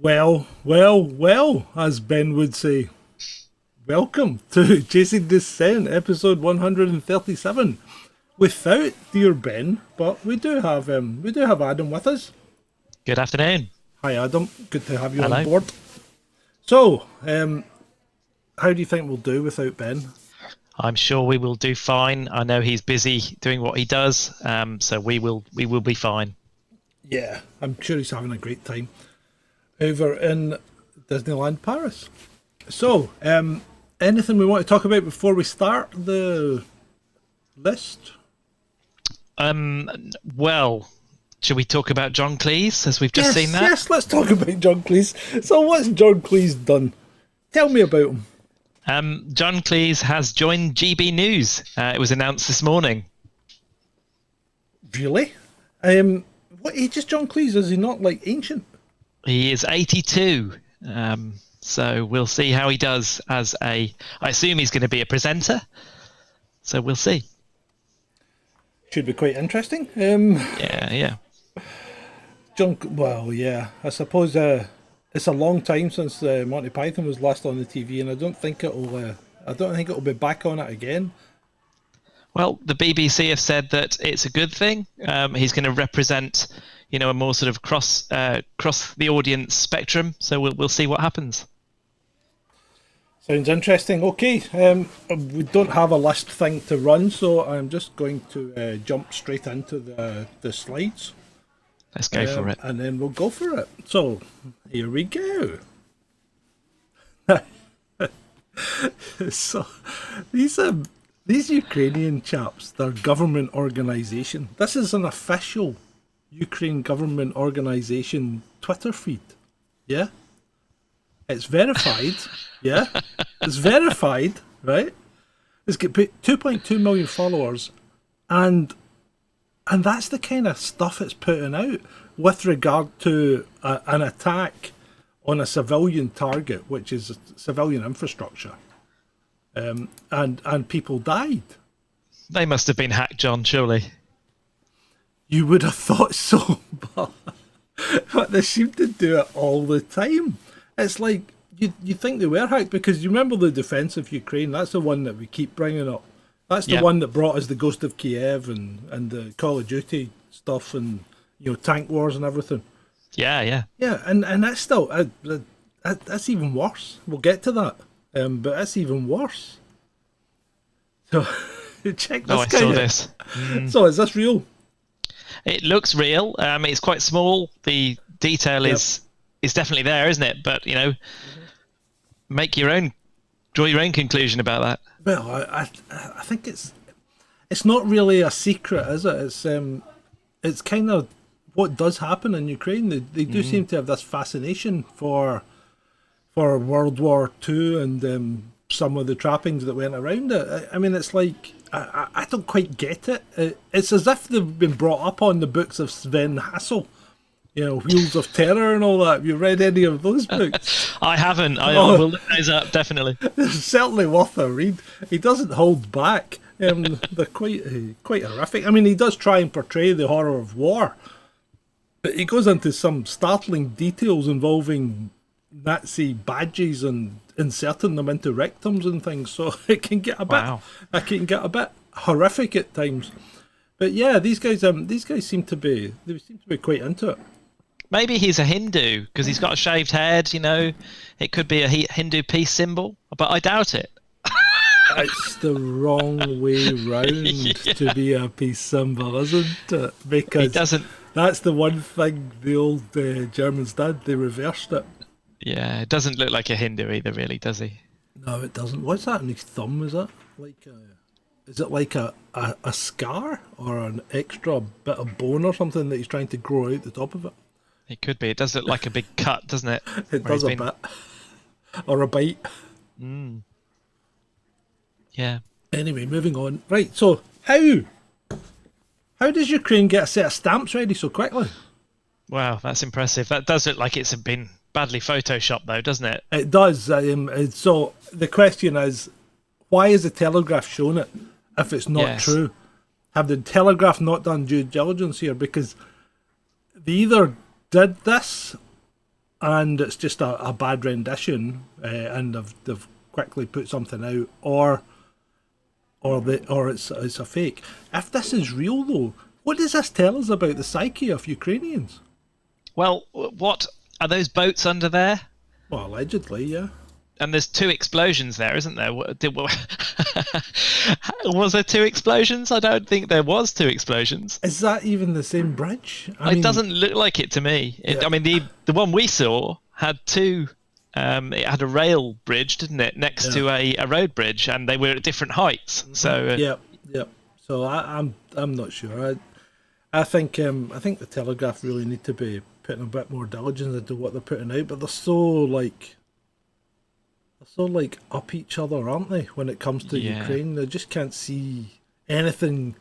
Well, as Ben would say. Welcome to Chasing Descent, episode 137. Without dear Ben, but we do have Adam with us. Good afternoon. Hi Adam, good to have you Hello. on board. So, how do you think we'll do without Ben? I'm sure we will do fine. I know he's busy doing what he does, so we will be fine. Yeah, I'm sure he's having a great time over in Disneyland Paris. So, anything we want to talk about before we start the list? Well, should we talk about John Cleese, as we've just seen that? Yes, let's talk about John Cleese. So what's John Cleese done? Tell me about him. John Cleese has joined GB News. It was announced this morning. Really? What age is John Cleese? Is he not, like, ancient? He is 82. So we'll see how he does as I assume he's going to be a presenter. So we'll see. Should be quite interesting. Yeah. Well, yeah. I suppose it's a long time since Monty Python was last on the TV, and I don't think it'll be back on it again. Well, the BBC have said that it's a good thing. He's going to represent, a more sort of cross the audience spectrum. So we'll see what happens. Sounds interesting. Okay, we don't have a list thing to run, so I'm just going to jump straight into the slides. Let's go for it. And then we'll go for it. So, here we go. So, these Ukrainian chaps, their government organisation, this is an official Ukraine government organisation Twitter feed. Yeah? It's verified. Yeah? It's verified, right? It's got 2.2 million followers, and that's the kind of stuff it's putting out with regard to an attack on a civilian target, which is civilian infrastructure. And people died. They must have been hacked, John, surely. You would have thought so, but they seem to do it all the time. It's like, you think they were hacked, because you remember the defence of Ukraine, that's the one that we keep bringing up. That's the one that brought us the Ghost of Kiev and the Call of Duty stuff and, tank wars and everything. Yeah. Yeah, and that's still, that's even worse. We'll get to that, but that's even worse. So, check this I guy saw out. this. So, is this real? It looks real. It's quite small. The detail is definitely there, isn't it? But, draw your own conclusion about that. Well, I think it's not really a secret, is it? It's kind of what does happen in Ukraine. They do seem to have this fascination for World War II and some of the trappings that went around it. I mean, it's like I don't quite get it. It's as if they've been brought up on the books of Sven Hassel. Wheels of Terror and all that. Have you read any of those books? I haven't. I will look those up, definitely. It's certainly worth a read. He doesn't hold back. They're quite horrific. I mean, he does try and portray the horror of war, but he goes into some startling details involving Nazi badges and inserting them into rectums and things. So it can get a bit horrific at times. But yeah, these guys seem to be quite into it. Maybe he's a Hindu because he's got a shaved head. It could be a Hindu peace symbol, but I doubt it. It's the wrong way round to be a peace symbol, isn't it? Because that's the one thing the old Germans did. They reversed it. Yeah, it doesn't look like a Hindu either, really, does he? No, it doesn't. What's that in his thumb? Is it like a scar or an extra bit of bone or something that he's trying to grow out the top of it? It could be. It does look like a big cut, doesn't it? It does a bit. Or a bite. Yeah. Anyway, moving on. Right, so how does Ukraine get a set of stamps ready so quickly? Wow, that's impressive. That does look like it's been badly photoshopped, though, doesn't it? It does. So the question is, why is the Telegraph showing it if it's not true? Have the Telegraph not done due diligence here? Because they either did this and it's just a bad rendition, and they've quickly put something out, or it's a fake. If this is real though, what does this tell us about the psyche of Ukrainians? Well, what are those boats under there? Well, allegedly, yeah. And there's 2 explosions there, isn't there? Was there 2 explosions? I don't think there was 2 explosions. Is that even the same bridge? It doesn't look like it to me. Yeah. I mean, the one we saw had 2. It had a rail bridge, didn't it, next to a road bridge, and they were at different heights. So yeah. So I'm not sure. I think the Telegraph really need to be putting a bit more diligence into what they're putting out, but they're so up each other, aren't they? When it comes to Ukraine, they just can't see anything.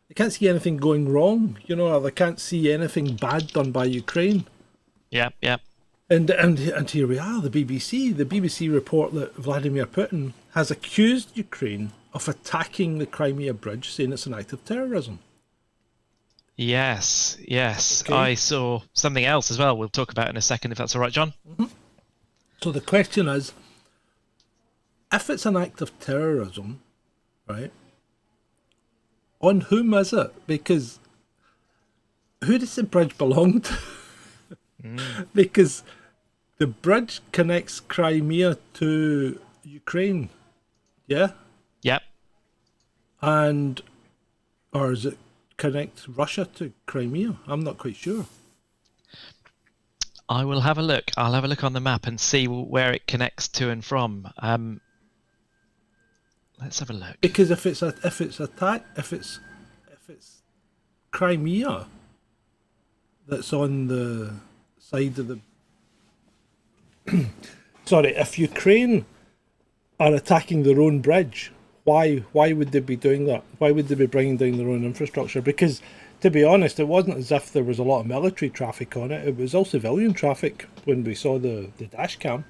They can't see anything going wrong. You know, they can't see anything bad done by Ukraine. Yeah. And here we are. The BBC report that Vladimir Putin has accused Ukraine of attacking the Crimea Bridge, saying it's an act of terrorism. Yes. Okay. I saw something else as well. We'll talk about in a second, if that's all right, John. Mm-hmm. So the question is, if it's an act of terrorism, right, on whom is it? Because who does the bridge belong to? Because the bridge connects Crimea to Ukraine, yeah? Yep. Or is it connect Russia to Crimea? I'm not quite sure. I will have a look. I'll have a look on the map and see where it connects to and from. Let's have a look. Because if it's Crimea that's on the side of the sorry, if Ukraine are attacking their own bridge, why would they be doing that? Why would they be bringing down their own infrastructure? Because, to be honest, it wasn't as if there was a lot of military traffic on it. It was all civilian traffic when we saw the dash cam.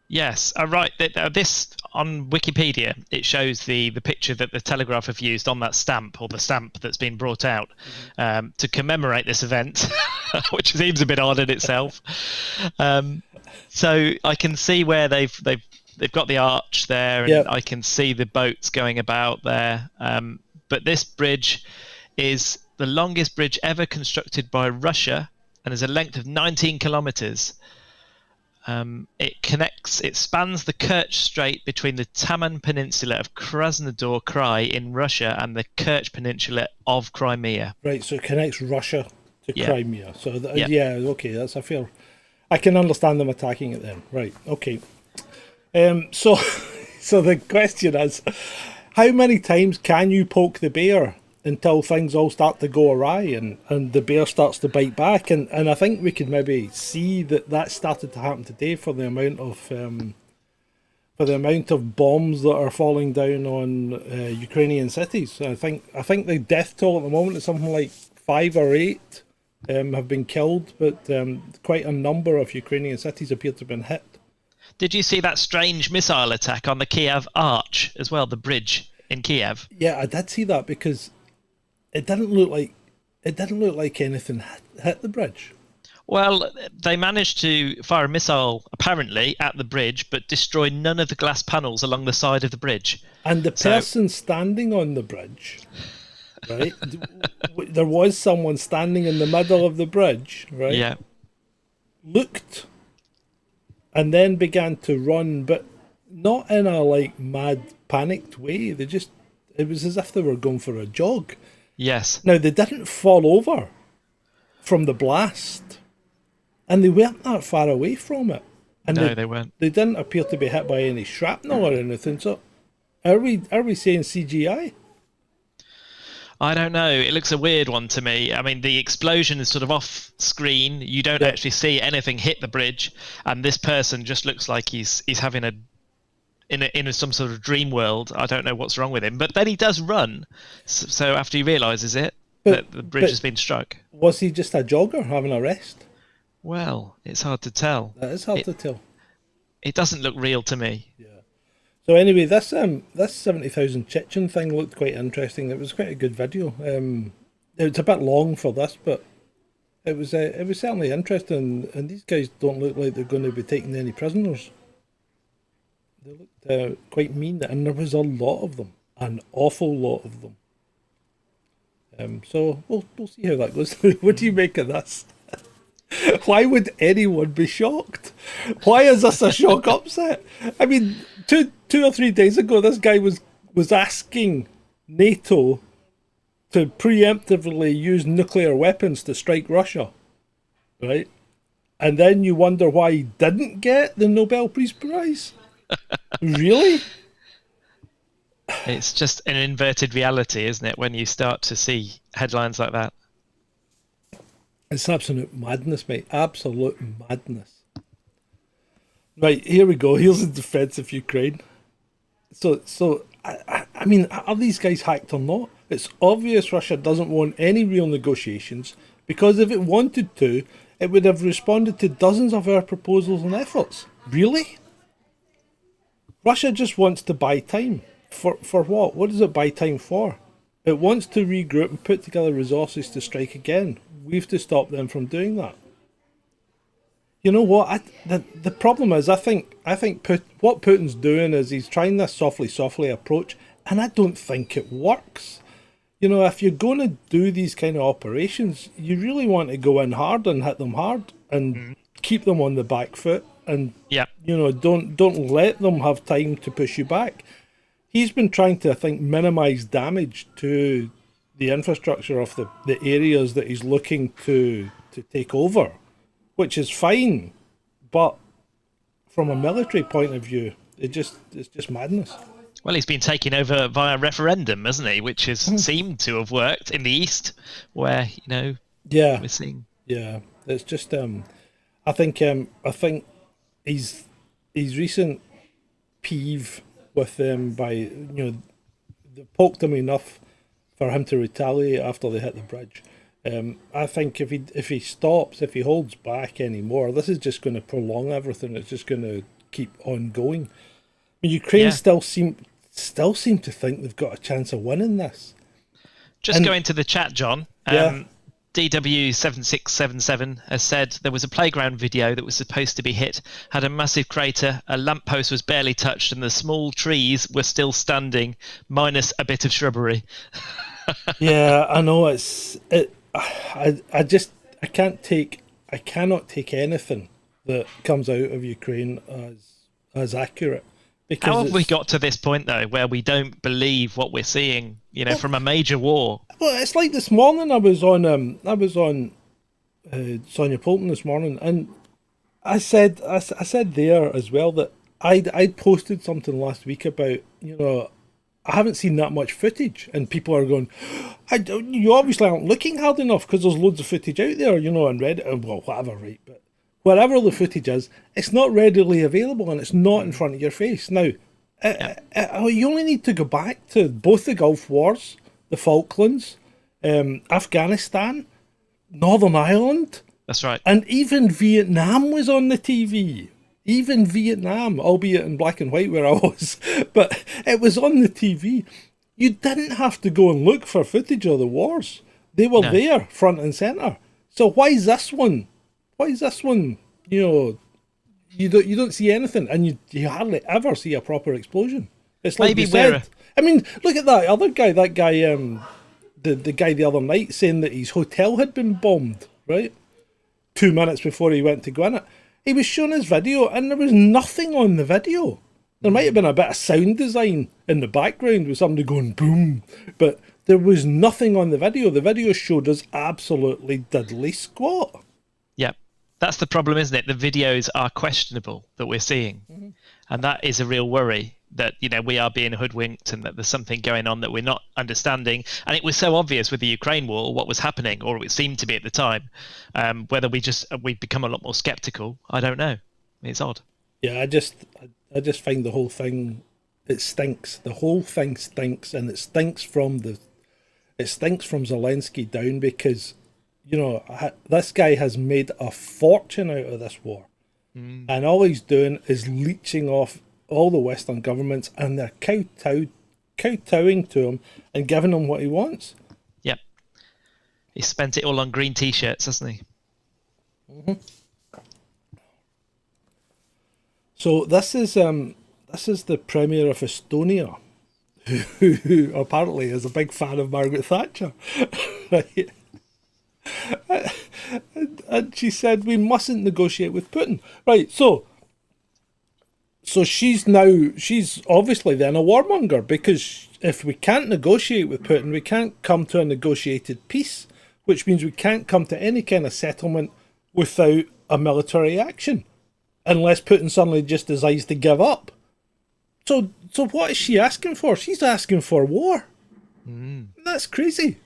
Yes, right. This on Wikipedia, it shows the picture that the Telegraph have used on that stamp, or the stamp that's been brought out to commemorate this event, which seems a bit odd in itself. So I can see where they've got the arch there, and I can see the boats going about there. But this bridge is the longest bridge ever constructed by Russia, and is a length of 19 kilometers. It spans the Kerch Strait between the Taman Peninsula of Krasnodar Krai in Russia and the Kerch Peninsula of Crimea. Right, so it connects Russia to Crimea. So okay, that's a fair. I can understand them attacking it then. Right, okay. So the question is, how many times can you poke the bear until things all start to go awry and the bear starts to bite back? And I think we could maybe see that started to happen today for the amount of bombs that are falling down on Ukrainian cities. I think the death toll at the moment is something like 5 or 8 have been killed, but quite a number of Ukrainian cities appear to have been hit. Did you see that strange missile attack on the Kiev Arch as well, the bridge in Kiev? Yeah, I did see that, because it didn't look like anything hit the bridge. Well, they managed to fire a missile apparently at the bridge, but destroy none of the glass panels along the side of the bridge. And the person standing on the bridge, right? There was someone standing in the middle of the bridge, right? Yeah. Looked, and then began to run, but not in a mad panicked way. It was as if they were going for a jog. Yes. Now, they didn't fall over from the blast, and they weren't that far away from it. And no, they weren't. They didn't appear to be hit by any shrapnel or anything. So, are we saying CGI? I don't know. It looks a weird one to me. I mean, the explosion is sort of off screen. You don't actually see anything hit the bridge, and this person just looks like he's having in some sort of dream world. I don't know what's wrong with him, but then he does run. So after he realizes that the bridge has been struck. Was he just a jogger having a rest? Well, it's hard to tell. That is hard to tell. It doesn't look real to me. Yeah. So anyway, this 70,000 Chechen thing looked quite interesting. It was quite a good video. It was a bit long for this, but it was certainly interesting, and these guys don't look like they're going to be taking any prisoners. They looked quite mean, and there was a lot of them, an awful lot of them. So we'll see how that goes. What do you make of this? Why would anyone be shocked? Why is this a shock upset? I mean, two or 3 days ago, this guy was asking NATO to preemptively use nuclear weapons to strike Russia, right? And then you wonder why he didn't get the Nobel Peace Prize. Really? It's just an inverted reality, isn't it, when you start to see headlines like that? It's absolute madness, mate. Absolute madness. Right, here we go. Here's the defense of Ukraine. So I mean, are these guys hacked or not? It's obvious Russia doesn't want any real negotiations, because if it wanted to, it would have responded to dozens of our proposals and efforts. Really? Russia just wants to buy time. For what? What does it buy time for? It wants to regroup and put together resources to strike again. We have to stop them from doing that. You know what? The problem is, I think what Putin's doing is he's trying this softly approach, and I don't think it works. You know, if you're going to do these kind of operations, you really want to go in hard and hit them hard and keep them on the back foot, and you know, don't let them have time to push you back. He's been trying to, I think, minimise damage to the infrastructure of the areas that he's looking to take over, which is fine, but from a military point of view, it's just madness. Well, he's been taken over via referendum, hasn't he? Which has seemed to have worked in the East, where, you know, we're seeing. Yeah, it's just I think his recent peeve with them by, you know, they poked him enough for him to retaliate after they hit the bridge. I think if he stops, if he holds back anymore, this is just going to prolong everything. It's just going to keep on going. I mean, Ukraine still seem to think they've got a chance of winning this. Just go into the chat, John. DW7677 has said there was a playground video that was supposed to be hit, had a massive crater, a lamppost was barely touched, and the small trees were still standing, minus a bit of shrubbery. Yeah, I know. I cannot take anything that comes out of Ukraine as accurate. How have we got to this point, though, where we don't believe what we're seeing, you know, from a major war? Well, it's like this morning I was on Sonia Polton this morning, and I said there as well that I'd posted something last week about, you know, I haven't seen that much footage, and people are going, you obviously aren't looking hard enough because there's loads of footage out there, you know, on Reddit, well, whatever, right, but wherever the footage is, it's not readily available and it's not in front of your face. Now, you only need to go back to both the Gulf Wars, the Falklands, Afghanistan, Northern Ireland. That's right. And even Vietnam was on the TV. Even Vietnam, albeit in black and white where I was, but it was on the TV. You didn't have to go and look for footage of the wars. They were there, front and centre. So why is this one? You know, you don't see anything, and you hardly ever see a proper explosion. It's like you said. I mean, look at that other guy. That guy, the guy the other night saying that his hotel had been bombed. Right, 2 minutes before he went to go in it, he was showing his video, and there was nothing on the video. There might have been a bit of sound design in the background with somebody going boom, but there was nothing on the video. The video showed us absolutely diddly squat. Yep. That's the problem, isn't it? The videos are questionable that we're seeing. Mm-hmm. And that is a real worry that, you know, we are being hoodwinked and that there's something going on that we're not understanding. And it was so obvious with the Ukraine war what was happening, or it seemed to be at the time. Whether we've become a lot more skeptical, I don't know. It's odd. Yeah, I just find the whole thing, it stinks. The whole thing stinks, and it stinks from Zelensky down, because, you know, this guy has made a fortune out of this war. And all he's doing is leeching off all the Western governments, and they're kowtowing to him and giving him what he wants. Yep. He spent it all on green T-shirts, hasn't he? So this is the Premier of Estonia, who apparently is a big fan of Margaret Thatcher. Right? And she said we mustn't negotiate with Putin. Right, so she's obviously then a warmonger, because if we can't negotiate with Putin, we can't come to a negotiated peace, which means we can't come to any kind of settlement without a military action, unless Putin suddenly just decides to give up. So what is she asking for? She's asking for war. That's crazy.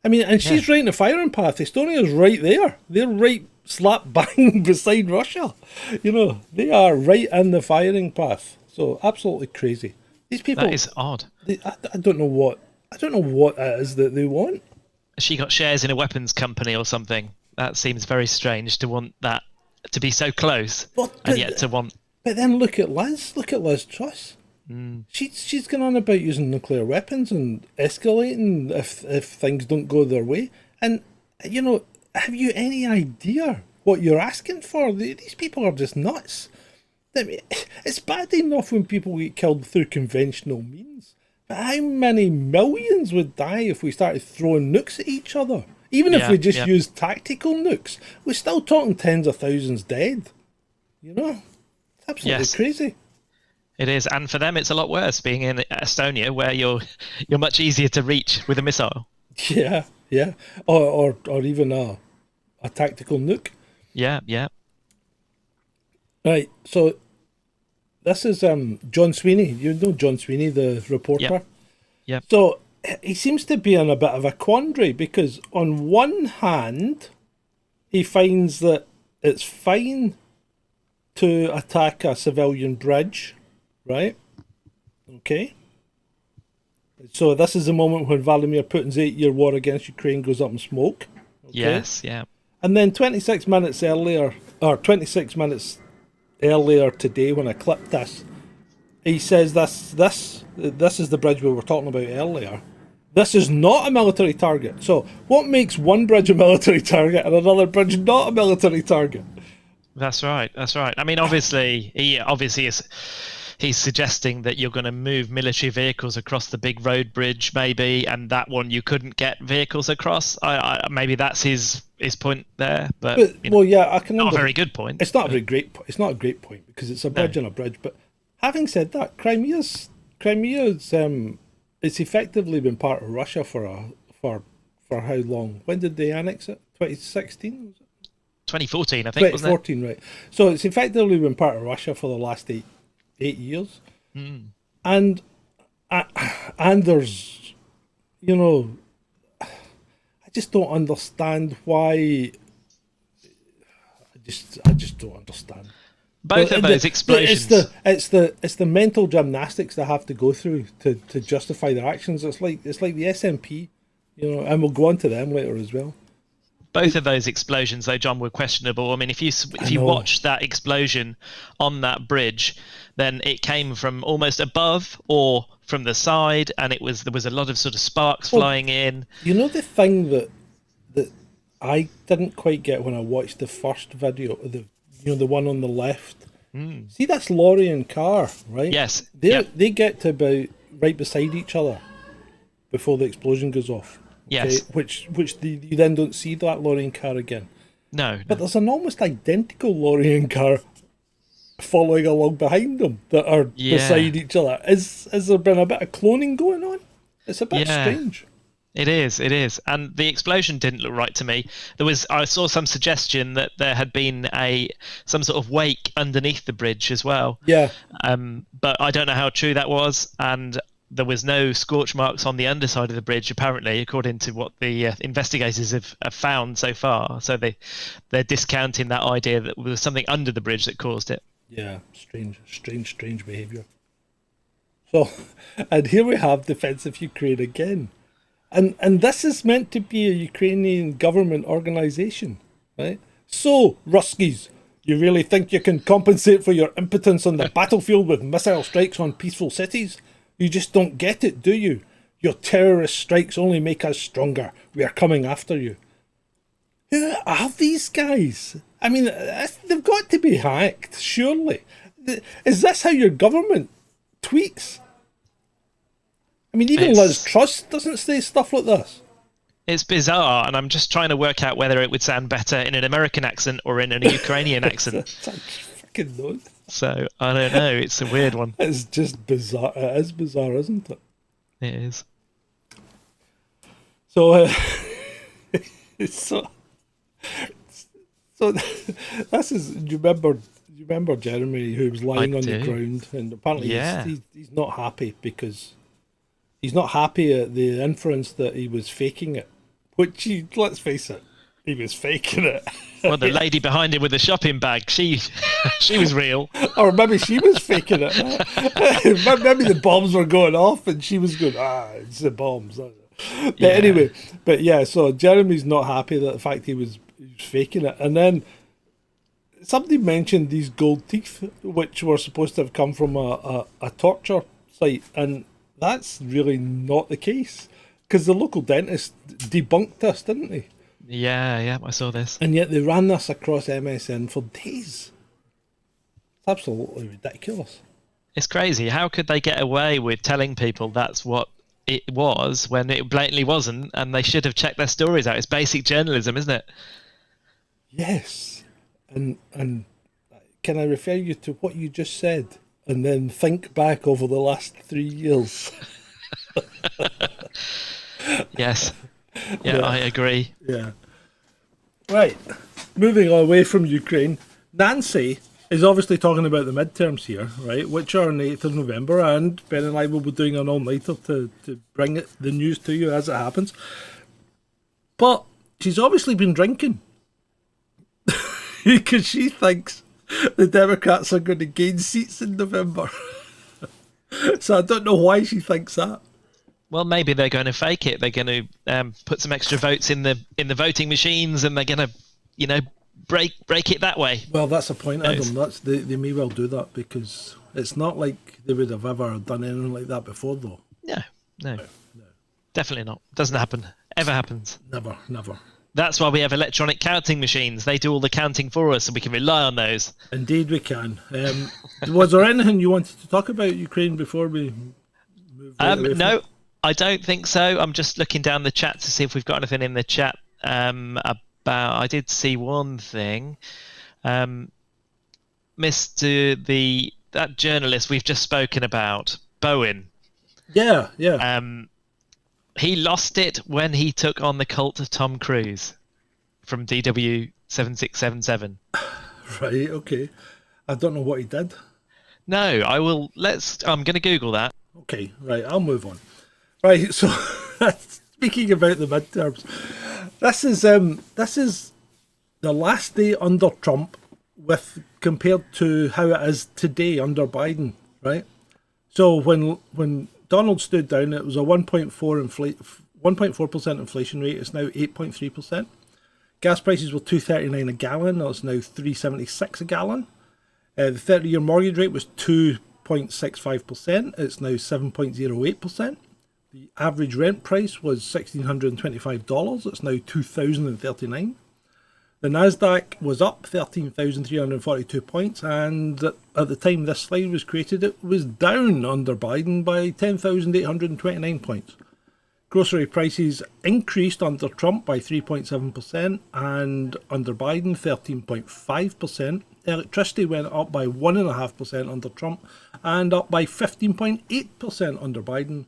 I mean, and she's right in the firing path. Estonia's right there. They're right slap bang beside Russia. You know, they are right in the firing path. So absolutely crazy. These people. That is odd. I don't know what it is that they want. She got shares in a weapons company or something. That seems very strange to want that to be so close, and yet to want. But then look at Liz. Look at Liz Truss. She's going on about using nuclear weapons and escalating if things don't go their way. And, you know, have you any idea what you're asking for? These people are just nuts. I mean, it's bad enough when people get killed through conventional means, but how many millions would die if we started throwing nukes at each other? Even if we just used tactical nukes, we're still talking tens of thousands dead. You know? It's absolutely crazy. It is, and for them, it's a lot worse being in Estonia, where you're much easier to reach with a missile. Yeah, or even a tactical nuke. Yeah. Right. So this is John Sweeney. You know John Sweeney, the reporter. Yeah. So he seems to be in a bit of a quandary, because on one hand, he finds that it's fine to attack a civilian bridge. Right? Okay. So this is the moment when Vladimir Putin's 8-year war against Ukraine goes up in smoke. Okay? Yes, yeah. And then 26 minutes earlier today, when I clipped this, he says this is the bridge we were talking about earlier. This is not a military target. So what makes one bridge a military target and another bridge not a military target? That's right. I mean, obviously is. He's suggesting that you're going to move military vehicles across the big road bridge, maybe, and that one you couldn't get vehicles across. Maybe that's his point there, but I can. Not a very good point. It's not a great point, because it's a bridge and a bridge. But having said that, Crimea's it's effectively been part of Russia for how long? When did they annex it? 2016. Was it? 2014, I think. 2014, right? So it's effectively been part of Russia for the last 8 years, and there's, you know, I just don't understand why. I just don't understand. Both of those explosions. It's the mental gymnastics they have to go through to justify their actions. It's like the SNP, you know, and we'll go on to them later as well. Both of those explosions, though, John, were questionable. I mean, if you watch that explosion on that bridge, then it came from almost above or from the side, and there was a lot of sort of sparks flying in. You know, the thing that I didn't quite get when I watched the first video, the one on the left. See, that's lorry and car, right? Yes. They get to about right beside each other before the explosion goes off. Yes. Okay? Which you then don't see that lorry and car again. No. But there's an almost identical lorry and car following along behind them that are beside each other. Has there been a bit of cloning going on? It's a bit strange. It is, and the explosion didn't look right to me. I saw some suggestion that there had been some sort of wake underneath the bridge as well. Yeah. But I don't know how true that was, and there was no scorch marks on the underside of the bridge, apparently, according to what the investigators have found so far. So they're discounting that idea that there was something under the bridge that caused it. Yeah, strange behaviour. So, and here we have defensive Ukraine again. And this is meant to be a Ukrainian government organisation, right? So, Ruskies, you really think you can compensate for your impotence on the battlefield with missile strikes on peaceful cities? You just don't get it, do you? Your terrorist strikes only make us stronger. We are coming after you. Who are these guys? I mean, they've got to be hacked, surely. Is this how your government tweets? I mean, even Liz Truss doesn't say stuff like this. It's bizarre, and I'm just trying to work out whether it would sound better in an American accent or in a Ukrainian accent. Fucking knows. So, I don't know. It's a weird one. It's just bizarre. It is bizarre, isn't it? It is. So, so this is. Do you remember Jeremy, who was lying on the ground, and apparently he's not happy because he's not happy at the inference that he was faking it. Which let's face it, he was faking it. Well, the lady behind him with the shopping bag, she was real. Or maybe she was faking it. Maybe the bombs were going off and she was going, it's the bombs. But anyway, so Jeremy's not happy that the fact he was faking it. And then somebody mentioned these gold teeth, which were supposed to have come from a torture site. And that's really not the case. Because the local dentist debunked this, didn't he? Yeah, I saw this. And yet they ran this across MSN for days. It's absolutely ridiculous. It's crazy. How could they get away with telling people that's what it was when it blatantly wasn't, and they should have checked their stories out? It's basic journalism, isn't it? Yes. And can I refer you to what you just said and then think back over the last 3 years? Yes. Yeah, I agree. Yeah. Right. Moving away from Ukraine, Nancy is obviously talking about the midterms here, right, which are on the 8th of November, and Ben and I will be doing an all-nighter to bring the news to you as it happens. But she's obviously been drinking because she thinks the Democrats are going to gain seats in November. So I don't know why she thinks that. Well, maybe they're going to fake it. They're going to put some extra votes in the voting machines, and they're going to, break it that way. Well, that's a point, Adam. They may well do that because it's not like they would have ever done anything like that before, though. No. Definitely not. Doesn't happen. Ever happens. Never. That's why we have electronic counting machines. They do all the counting for us, and we can rely on those. Indeed, we can. Was there anything you wanted to talk about Ukraine before we move away? No. I don't think so. I'm just looking down the chat to see if we've got anything in the chat about. I did see one thing. That journalist we've just spoken about, Bowen. Yeah. He lost it when he took on the cult of Tom Cruise from DW 7677. Right. Okay. I don't know what he did. No, I will. I'm going to Google that. Okay. Right. I'll move on. Right, so speaking about the midterms, this is the last day under Trump compared to how it is today under Biden, right? So when Donald stood down, it was a 1.4% inflation rate. It's now 8.3%. Gas prices were $2.39 a gallon. It's now $3.76 a gallon. The 30-year mortgage rate was 2.65%. It's now 7.08%. The average rent price was $1,625. It's now $2,039. The Nasdaq was up 13,342 points, and at the time this slide was created, it was down under Biden by 10,829 points. Grocery prices increased under Trump by 3.7%, and under Biden 13.5%. Electricity went up by 1.5% under Trump, and up by 15.8% under Biden.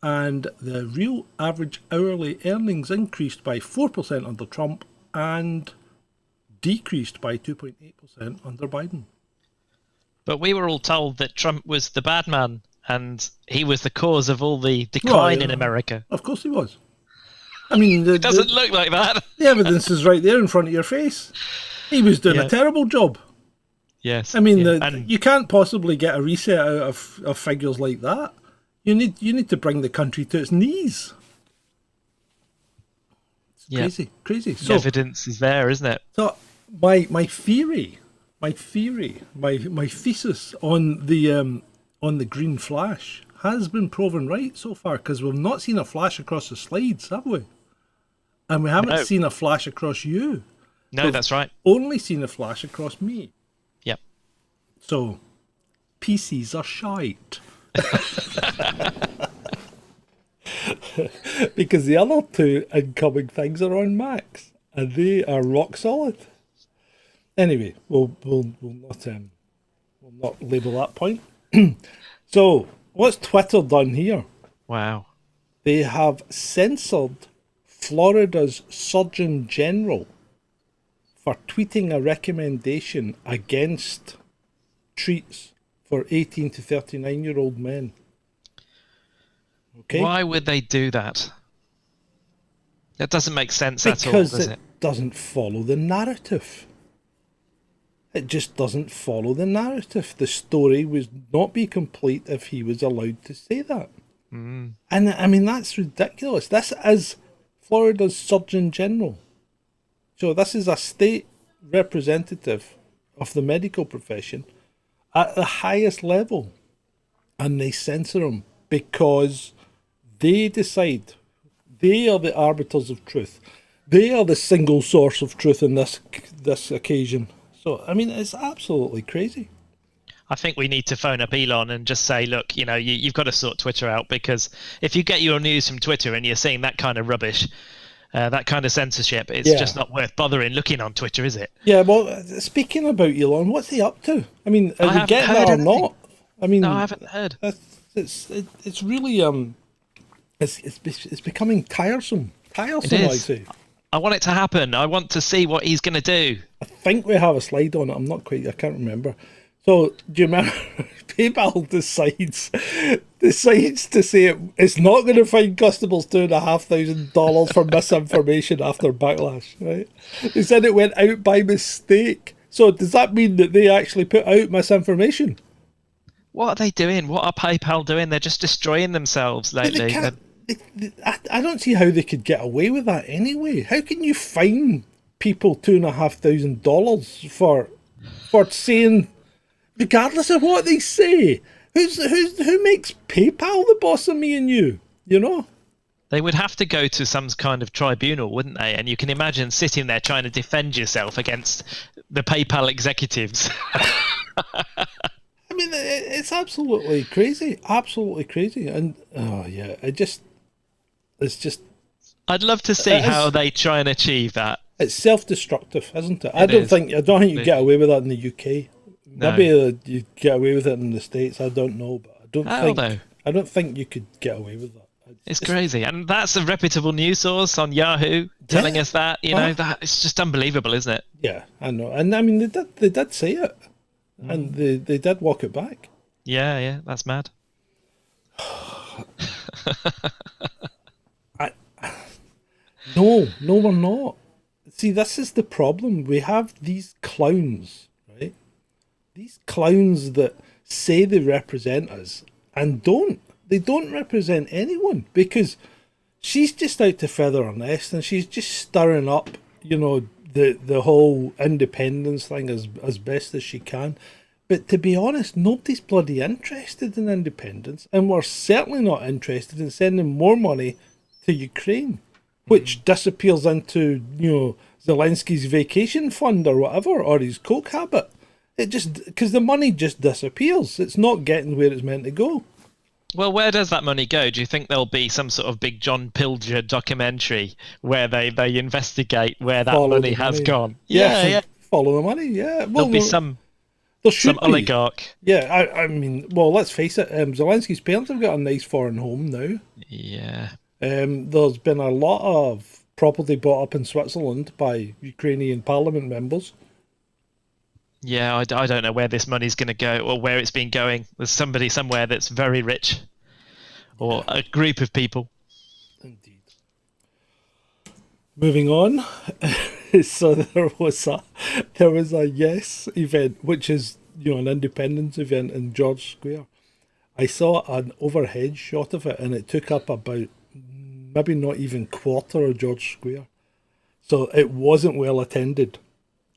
And the real average hourly earnings increased by 4% under Trump and decreased by 2.8% under Biden. But we were all told that Trump was the bad man and he was the cause of all the decline in America. Of course he was. I mean, it doesn't look like that. The evidence is right there in front of your face. He was doing a terrible job. Yes. I mean, you can't possibly get a reset out of figures like that. You need to bring the country to its knees. It's crazy. So, the evidence is there, isn't it? So my thesis on the green flash has been proven right so far, because we've not seen a flash across the slides, have we? And we haven't seen a flash across you. No, We've that's right. only seen a flash across me. Yep. So, PCs are shite. Because the other two incoming things are on Macs, and they are rock solid. Anyway, we'll not label that point. So, what's Twitter done here? Wow. They have censored Florida's Surgeon General for tweeting a recommendation against treats for 18 to 39-year-old men. Okay? Why would they do that? That doesn't make sense at all, Because does it? doesn't follow the narrative. It just doesn't follow the narrative. The story would not be complete if he was allowed to say that. And I mean, that's ridiculous. This is Florida's Surgeon General. So this is a state representative of the medical profession at the highest level. And they censor him because they decide. They are the arbiters of truth. They are the single source of truth in this occasion. So, I mean, it's absolutely crazy. I think we need to phone up Elon and just say, look, you've got to sort Twitter out, because if you get your news from Twitter and you're seeing that kind of rubbish, that kind of censorship, it's just not worth bothering looking on Twitter, is it? Yeah, well, speaking about Elon, what's he up to? I mean, are we getting that or not? I mean, no, I haven't heard. It's really it's becoming tiresome. It is. I'd say. I want it to happen. I want to see what he's going to do. I think we have a slide on it. I can't remember. So, do you remember PayPal decides to say it's not going to fine customers $2,500 for misinformation after backlash, right? They said it went out by mistake. So does that mean that they actually put out misinformation? What are they doing? What are PayPal doing? They're just destroying themselves lately. I don't see how they could get away with that anyway. How can you fine people $2,500 for saying, regardless of what they say, who makes PayPal the boss of me and you? You know? They would have to go to some kind of tribunal, wouldn't they? And you can imagine sitting there trying to defend yourself against the PayPal executives. I mean, it's absolutely crazy. Absolutely crazy. And, oh, yeah, it's just... I'd love to see how they try and achieve that. It's self-destructive, isn't it? I don't think you get away with that in the UK. No. Maybe you get away with it in the States. I don't know, but I don't think you could get away with that. It's crazy, and that's a reputable news source on Yahoo telling us that. That it's just unbelievable, isn't it? Yeah, I know, and I mean they did say it, and they did walk it back. Yeah, that's mad. No, we're not. See, this is the problem. We have these clowns, right? These clowns that say they represent us and don't. They don't represent anyone, because she's just out to feather her nest, and she's just stirring up, the whole independence thing as best as she can. But to be honest, nobody's bloody interested in independence, and we're certainly not interested in sending more money to Ukraine, which disappears into, Zelensky's vacation fund or whatever, or his coke habit. It just, because the money just disappears. It's not getting where it's meant to go. Well, where does that money go? Do you think there'll be some sort of big John Pilger documentary where they investigate where that money has gone? Yeah. Follow the money, yeah. Well, there'll be some oligarch. Yeah, I mean, well, let's face it, Zelensky's parents have got a nice foreign home now. Yeah. There's been a lot of property bought up in Switzerland by Ukrainian parliament members. Yeah, I don't know where this money's going to go or where it's been going. There's somebody somewhere that's very rich, or a group of people. Indeed. Moving on, so there was a Yes event, which is an independence event in George Square. I saw an overhead shot of it, and it took up about maybe not even quarter of George Square, so it wasn't well attended.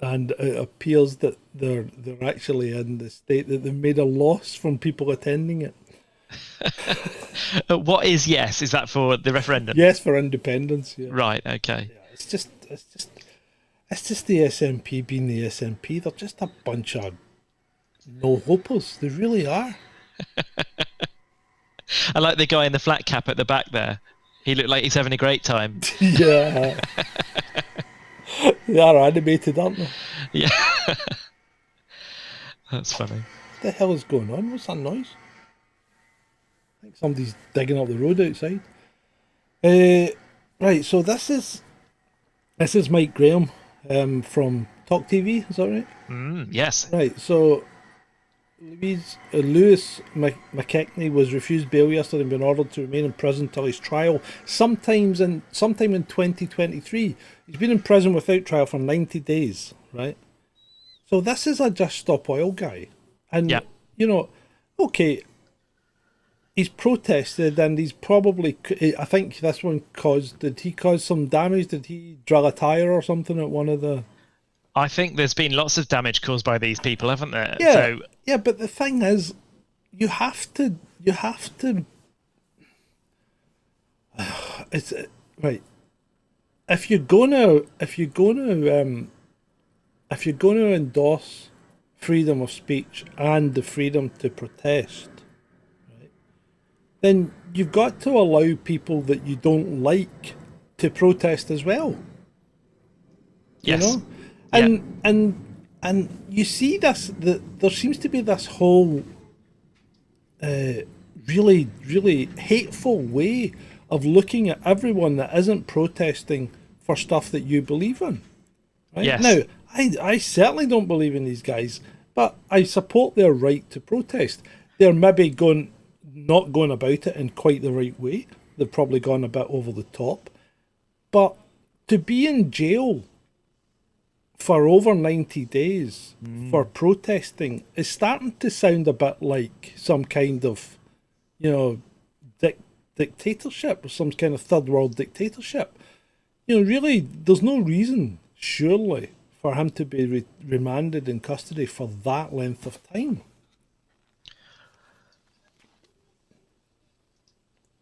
And it appears that they're actually in the state that they've made a loss from people attending it. What is Yes? Is that for the referendum? Yes, for independence. Yeah. Right. Okay. Yeah, it's It's just the SNP being the SNP. They're just a bunch of no-hopers. They really are. I like the guy in the flat cap at the back there. He looked like he's having a great time. Yeah. They are animated, aren't they? Yeah. That's funny. What the hell is going on? What's that noise? I think somebody's digging up the road outside. Right, so this is Mike Graham from Talk TV, is that right? Yes. Right, so Lewis McKechnie was refused bail yesterday and been ordered to remain in prison till his trial sometime in 2023. He's been in prison without trial for 90 days, right? So this is a Just Stop Oil guy. And, you know, okay, he's protested and he's probably, I think this one did he cause some damage? Did he drill a tyre or something at one of the... I think there's been lots of damage caused by these people, haven't there? Yeah, So, yeah, but the thing is, you have to. It's right. If you're gonna endorse freedom of speech and the freedom to protest, right, then you've got to allow people that you don't like to protest as well. yes. You know? And you see this, there seems to be this whole really, really hateful way of looking at everyone that isn't protesting for stuff that you believe in. Right? Yes. Now, I certainly don't believe in these guys, but I support their right to protest. They're maybe not going about it in quite the right way. They've probably gone a bit over the top. But to be in jail for over 90 days for protesting is starting to sound a bit like some kind of, you know, dictatorship or some kind of third world dictatorship. You know, really, there's no reason, surely, for him to be remanded in custody for that length of time.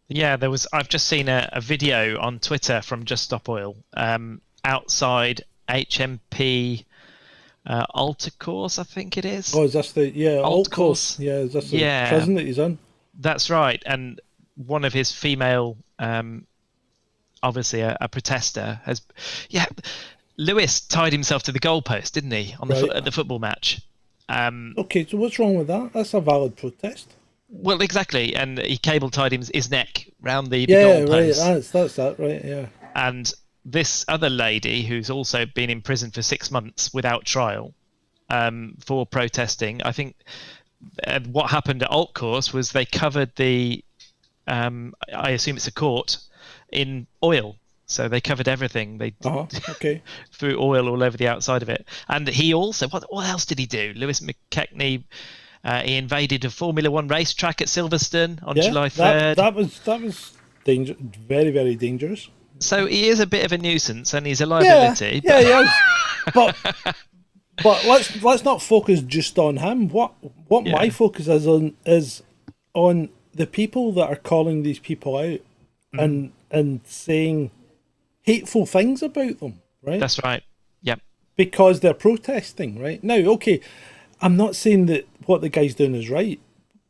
Yeah, I've just seen a video on Twitter from Just Stop Oil outside HMP Alta Course, I think it is. Oh, is this the Alt course? course? Yeah, is this the Yeah. prison that he's in? That's right. And one of his female, obviously a protester, Lewis tied himself to the goalpost, didn't he, on at the football match? Okay, so what's wrong with that? That's a valid protest. Well, exactly, and he cable tied his neck round the Yeah, goalpost. right. That's that, right? Yeah. And this other lady, who's also been in prison for 6 months without trial for protesting, I think what happened at Alt Course was they covered the, I assume it's a court, in oil. So they covered everything. They okay. threw oil all over the outside of it. And he also, what else did he do? Lewis McKechnie, he invaded a Formula One racetrack at Silverstone on July 3rd. That was very, very dangerous. So he is a bit of a nuisance, and he's a liability. Yeah, he is. But let's not focus just on him. What my focus is on the people that are calling these people out and saying hateful things about them. Right. That's right. Yep. Because they're protesting. Right now, okay. I'm not saying that what the guy's doing is right,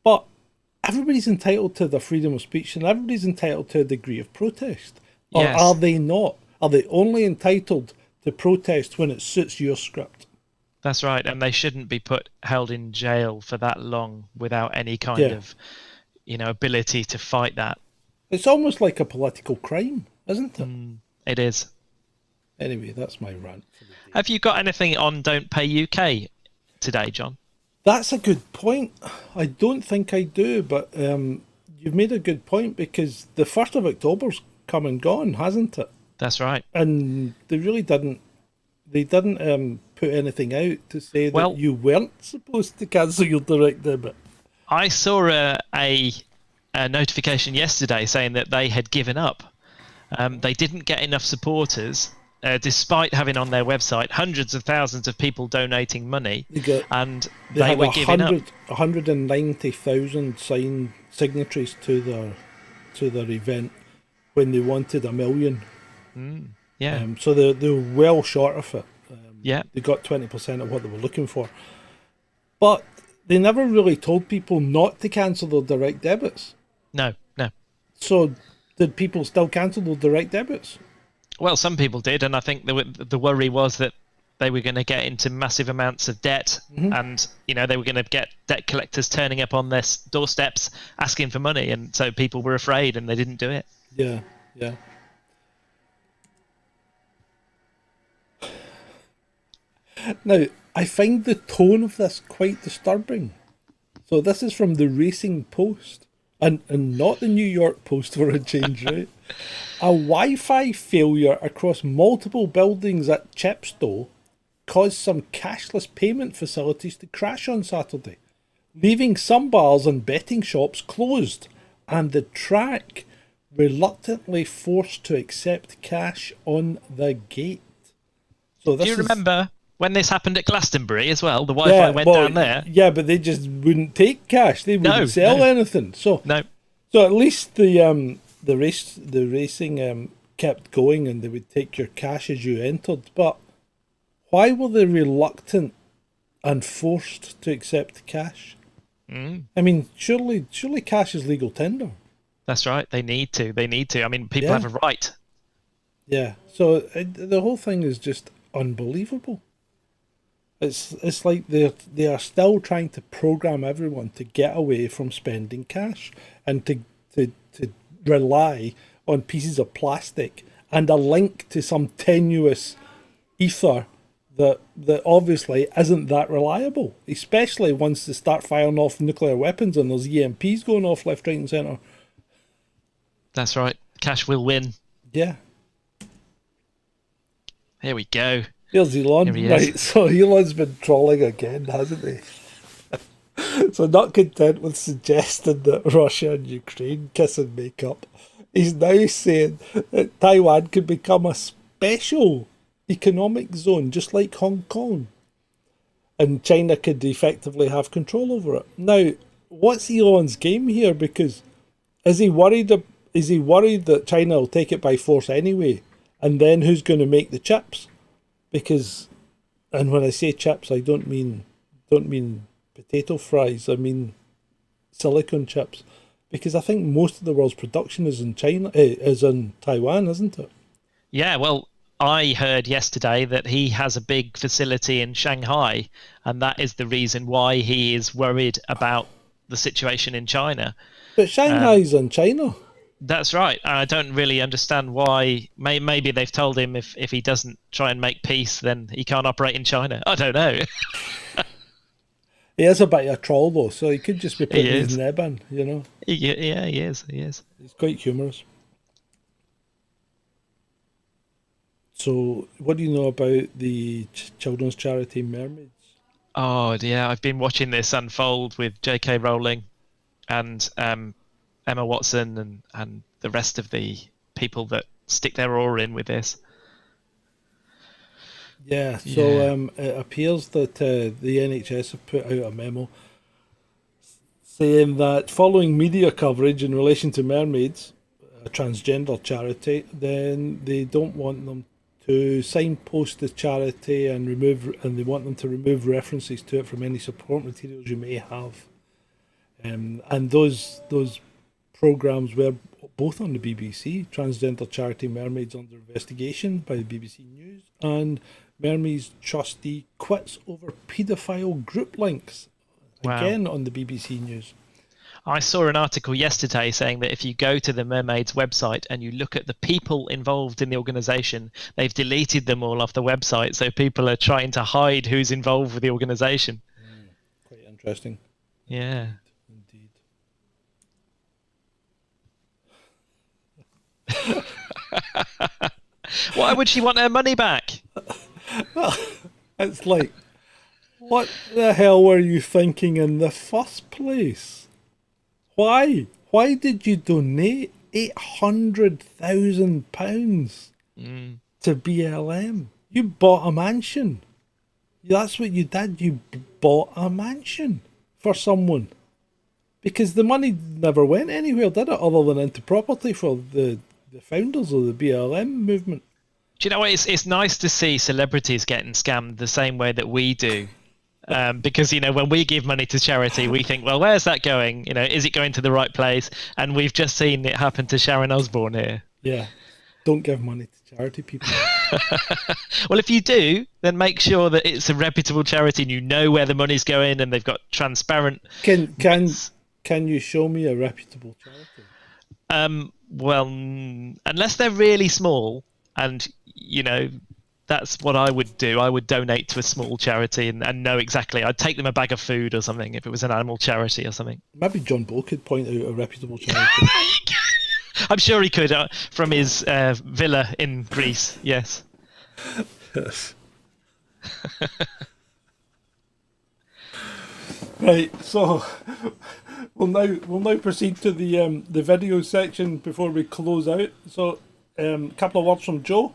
but everybody's entitled to their freedom of speech and everybody's entitled to a degree of protest. Or are they not? Are they only entitled to protest when it suits your script? That's right, and they shouldn't be held in jail for that long without any kind of, ability to fight that. It's almost like a political crime, isn't it? It is. Anyway, that's my rant for the day. Have you got anything on Don't Pay UK today, John? That's a good point. I don't think I do, but you've made a good point because the 1st of October's come and gone, hasn't it? That's right. And they really didn't put anything out to say that you weren't supposed to cancel your direct debit. I saw a notification yesterday saying that they had given up. They didn't get enough supporters, despite having on their website hundreds of thousands of people donating money, and they were giving up. 190,000 signatories to their event when they wanted 1 million. Yeah. So they're well short of it. Yeah. They got 20% of what they were looking for. But they never really told people not to cancel their direct debits. No, no. So did people still cancel their direct debits? Well, some people did, and I think the worry was that they were going to get into massive amounts of debt, and they were going to get debt collectors turning up on their doorsteps asking for money, and so people were afraid and they didn't do it. Yeah, yeah. Now, I find the tone of this quite disturbing. So this is from the Racing Post, and not the New York Post for a change, right? A Wi-Fi failure across multiple buildings at Chepstow caused some cashless payment facilities to crash on Saturday, leaving some bars and betting shops closed, and the track reluctantly forced to accept cash on the gate. So this Do you remember when this happened at Glastonbury as well? The Wi-Fi went down there. Yeah, but they just wouldn't take cash. They wouldn't sell anything. So at least the racing kept going, and they would take your cash as you entered. But why were they reluctant and forced to accept cash? I mean, surely cash is legal tender. That's right. They need to. I mean, people have a right. Yeah. So the whole thing is just unbelievable. It's like they are still trying to program everyone to get away from spending cash and to rely on pieces of plastic and a link to some tenuous ether that obviously isn't that reliable, especially once they start firing off nuclear weapons and there's EMPs going off left, right and centre. That's right. Cash will win. Yeah. Here we go. There's Elon. Right, so Elon's been trolling again, hasn't he? So not content with suggesting that Russia and Ukraine kiss and make up, he's now saying that Taiwan could become a special economic zone, just like Hong Kong. And China could effectively have control over it. Now, what's Elon's game here? Because is he worried that China will take it by force anyway? And then who's going to make the chips? Because, and when I say chips, I don't mean potato fries. I mean silicon chips. Because I think most of the world's production is in China, is in Taiwan, isn't it? Yeah, well, I heard yesterday that he has a big facility in Shanghai, and that is the reason why he is worried about the situation in China. But Shanghai's in China. That's right. I don't really understand why. Maybe they've told him if he doesn't try and make peace, then he can't operate in China. I don't know. He is a bit of a troll, though, so he could just be putting his neb in, you know? Yeah, he is. He's quite humorous. So, what do you know about the children's charity Mermaids? Oh, yeah, I've been watching this unfold with J.K. Rowling and Emma Watson and the rest of the people that stick their oar in with this. Yeah, so it appears that the NHS have put out a memo saying that following media coverage in relation to Mermaids, a transgender charity, then they don't want them to signpost the charity and they want them to remove references to it from any support materials you may have. And those programmes were both on the BBC. Transgender charity Mermaids under investigation by the BBC News, and Mermaids trustee quits over paedophile group links. Wow. Again on the BBC News. I saw an article yesterday saying that if you go to the Mermaids website and you look at the people involved in the organisation, they've deleted them all off the website, so people are trying to hide who's involved with the organisation. Quite interesting. Yeah. Indeed. Why would she want her money back? Well, it's like, what the hell were you thinking in the first place? Why? Why did you donate £800,000 to BLM? You bought a mansion. That's what you did. You bought a mansion for someone. Because the money never went anywhere, did it? Other than into property for the founders of the BLM movement. Do you know what? It's nice to see celebrities getting scammed the same way that we do. Because, you know, when we give money to charity, we think, well, where's that going? You know, is it going to the right place? And we've just seen it happen to Sharon Osbourne here. Yeah. Don't give money to charity, people. Well, if you do, then make sure that it's a reputable charity and you know where the money's going and they've got transparent... Can you show me a reputable charity? Well, unless they're really small and, you know... That's what I would do. I would donate to a small charity and know exactly. I'd take them a bag of food or something if it was an animal charity or something. Maybe John Bull could point out a reputable charity. I'm sure he could from his villa in Greece. Yes. Yes. Right. So we'll now proceed to the video section before we close out. So a couple of words from Joe.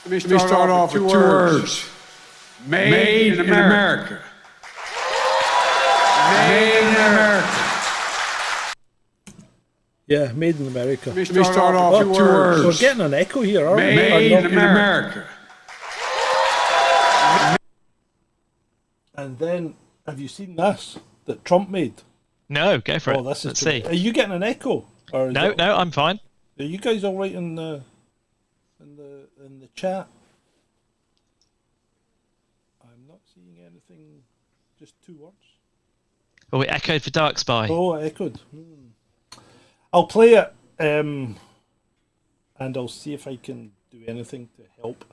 Let me start off with two words. Made in America. Made in America. Yeah, made in America. Let me start off with two words. We're getting an echo here, aren't we? Made in America. And then, have you seen this that Trump made? No, go for it. Let's see. Are you getting an echo? Or no, I'm fine. Are you guys all right in the chat? I'm not seeing anything. Just two words. Oh, it echoed for Dark Spy. Oh, it echoed. I'll play it, and I'll see if I can do anything to help.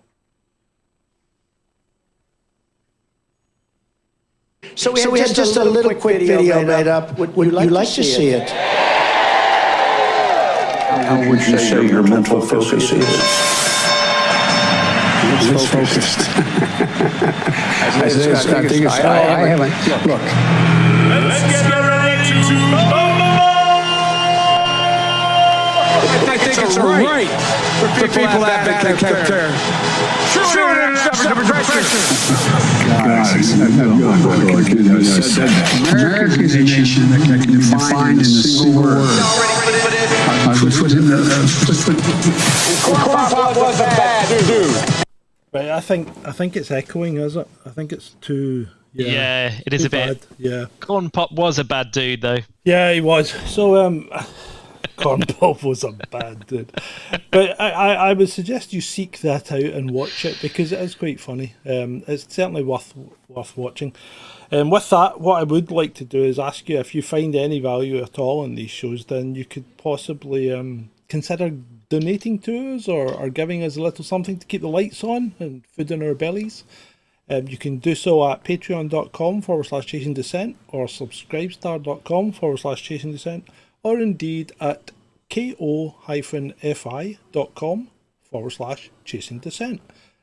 So we had just a little quick video made up. Would you like to see it? How would you say your mental focus is? It's focused. I haven't. Look. Let's get ready to rumble! I think it's right for people to have Gettr. Shoot it under pressure. Guys, America is a nation that can be defined in a single word. Corn was a bad dude. Right, I think it's echoing, is it? I think it's too... Yeah, it is a bit. Bad. Yeah. Corn Pop was a bad dude, though. Yeah, he was. So, Corn Pop was a bad dude. But I would suggest you seek that out and watch it because it is quite funny. It's certainly worth watching. With that, what I would like to do is ask you if you find any value at all in these shows, then you could possibly consider donating to us or giving us a little something to keep the lights on and food in our bellies. You can do so at patreon.com/Chasing Descent or subscribestar.com/Chasing Descent or indeed at ko-fi.com/Chasing Descent.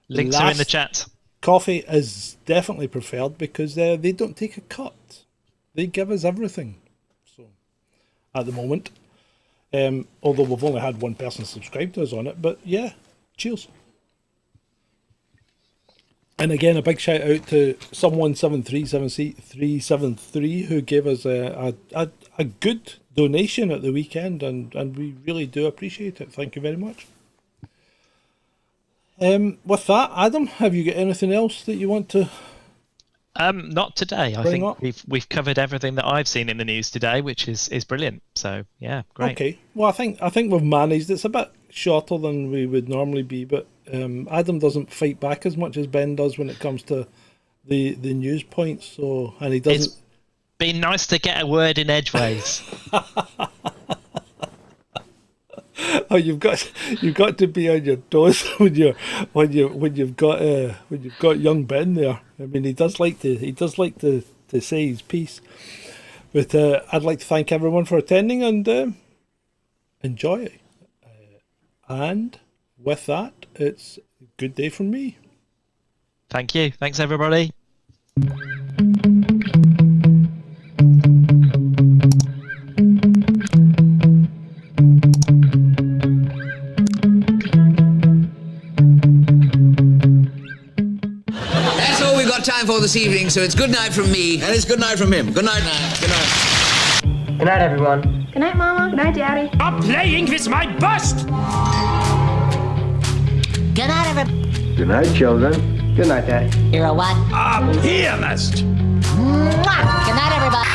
Links are in the chat. Coffee is definitely preferred because they don't take a cut. They give us everything. So at the moment. Although we've only had one person subscribe to us on it, but yeah, cheers. And again, a big shout out to someone 7377373 who gave us a good donation at the weekend, and we really do appreciate it. Thank you very much. With that, Adam, have you got anything else that you want to? Not today. I think we've covered everything that I've seen in the news today, which is brilliant. So yeah, great. Okay. Well, I think we've managed. It's a bit shorter than we would normally be, but Adam doesn't fight back as much as Ben does when it comes to the news points. So, and he doesn't. It's been nice to get a word in edgeways. Oh, you've got to be on your toes when you've got young Ben there. I mean, he does like to say his piece. But I'd like to thank everyone for attending and enjoy it. And with that, it's a good day from me. Thank you. Thanks, everybody. Time for this evening, so it's good night from me, and it's good night from him. Good night. Good night. Good night, everyone. Good night, Mama. Good night, Daddy. Stop playing with my bust! Good night, everybody. Good night, children. Good night, Daddy. You're a what? A pianist! Mwah! Good night, everybody.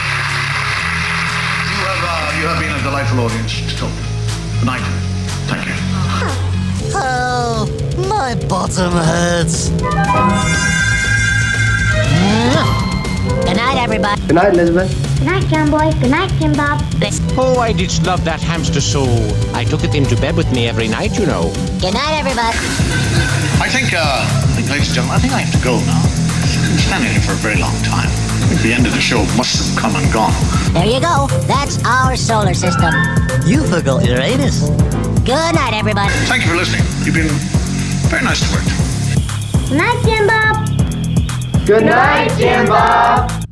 You have been a delightful audience to talk to. Good night. Thank you. Oh, my bottom hurts. Good night, everybody. Good night, Elizabeth. Good night, John Boy. Good night, Tim Bob. Oh, I did love that hamster so. I took it into bed with me every night, you know. Good night, everybody. I think, ladies and gentlemen, I think I have to go now. I've been standing here for a very long time. I think the end of the show must have come and gone. There you go. That's our solar system. You forgot Uranus. Good night, everybody. Thank you for listening. You've been very nice to work to. Good night, Jim Bob. Good night, Jim Bob.